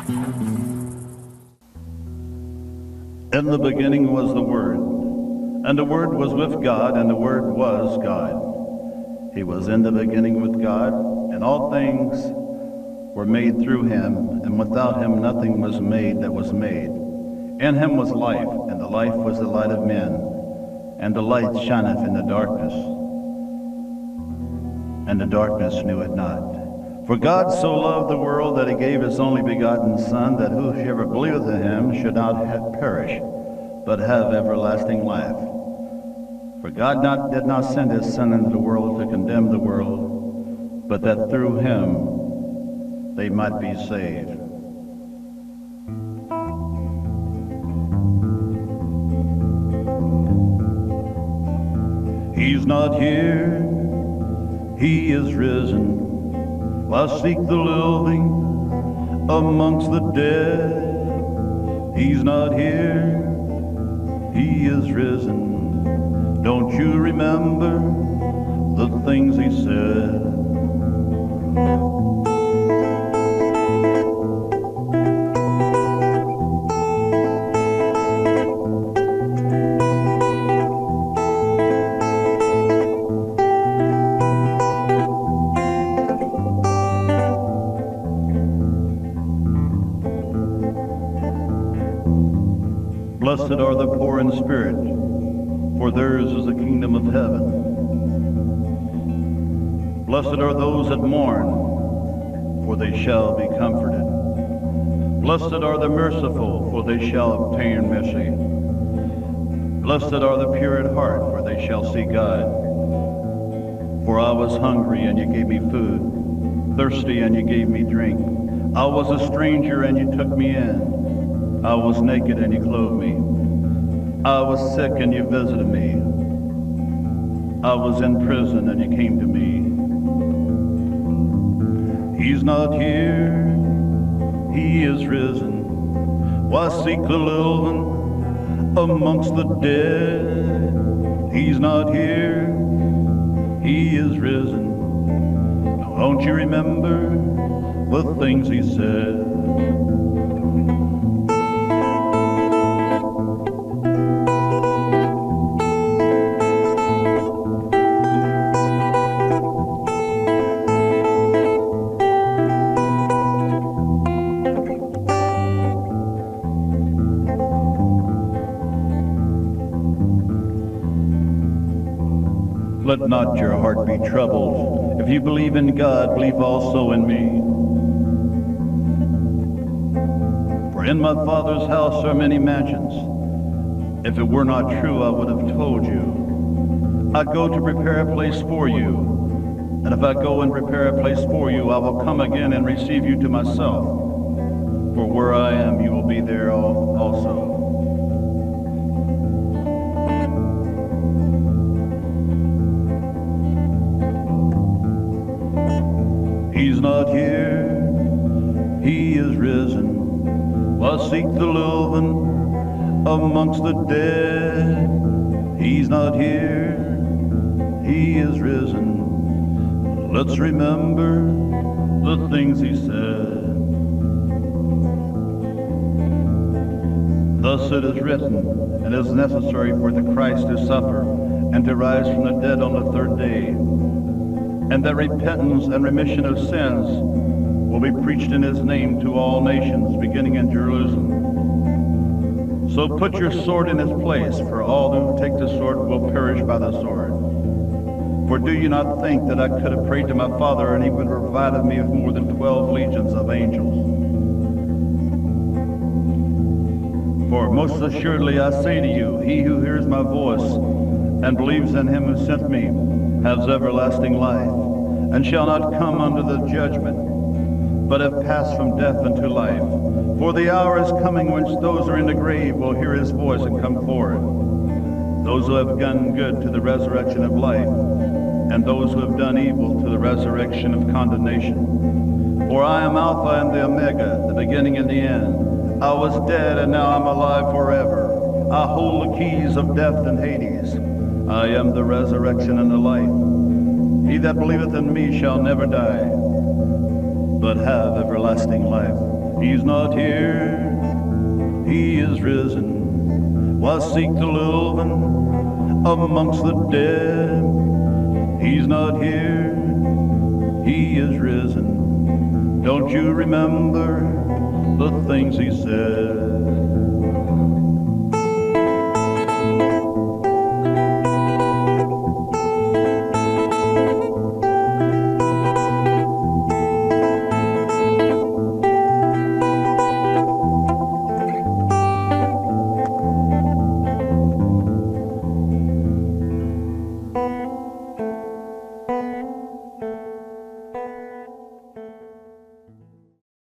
In the beginning was the Word, and the Word was with God, and the Word was God. He was in the beginning with God, and all things were made through him, and without him nothing was made that was made. In him was life, and the life was the light of men, and the light shineth in the darkness, and the darkness knew it not. For God so loved the world that he gave his only begotten Son, that whosoever believeth in him should not perish, but have everlasting life. For God did not send his Son into the world to condemn the world, but that through him they might be saved. He's not here, he is risen. Why seek the living amongst the dead? He's not here, he is risen. Don't you remember the things he said? Blessed are the poor in spirit, for theirs is the kingdom of heaven. Blessed are those that mourn, for they shall be comforted. Blessed are the merciful, for they shall obtain mercy. Blessed are the pure at heart, for they shall see God. For I was hungry, and you gave me food, thirsty, and you gave me drink. I was a stranger, and you took me in. I was naked and you clothed me. I was sick and you visited me. I was in prison and you came to me. He's not here, he is risen. Why seek the living amongst the dead? He's not here, he is risen. Don't you remember the things he said? Let not your heart be troubled. If you believe in God, believe also in me. For in my Father's house are many mansions. If it were not true, I would have told you. I go to prepare a place for you. And if I go and prepare a place for you, I will come again and receive you to myself. For where I am, you will be there also. He's not here, he is risen. Why seek the living amongst the dead? He's not here, he is risen. Let's remember the things he said. Thus it is written, and it is necessary for the Christ to suffer and to rise from the dead on the third day, and that repentance and remission of sins will be preached in his name to all nations, beginning in Jerusalem. So put your sword in its place, for all who take the sword will perish by the sword. For do you not think that I could have prayed to my Father, and he would have provided me with more than 12 legions of angels? For most assuredly I say to you, he who hears my voice and believes in him who sent me has everlasting life, and shall not come under the judgment, but have passed from death unto life. For the hour is coming when those who are in the grave will hear his voice and come forward. Those who have done good to the resurrection of life, and those who have done evil to the resurrection of condemnation. For I am Alpha and the Omega, the beginning and the end. I was dead, and now I'm alive forever. I hold the keys of death and Hades. I am the resurrection and the life. He that believeth in me shall never die, but have everlasting life. He's not here, he is risen. Why seek the living amongst the dead? He's not here, he is risen. Don't you remember the things he said?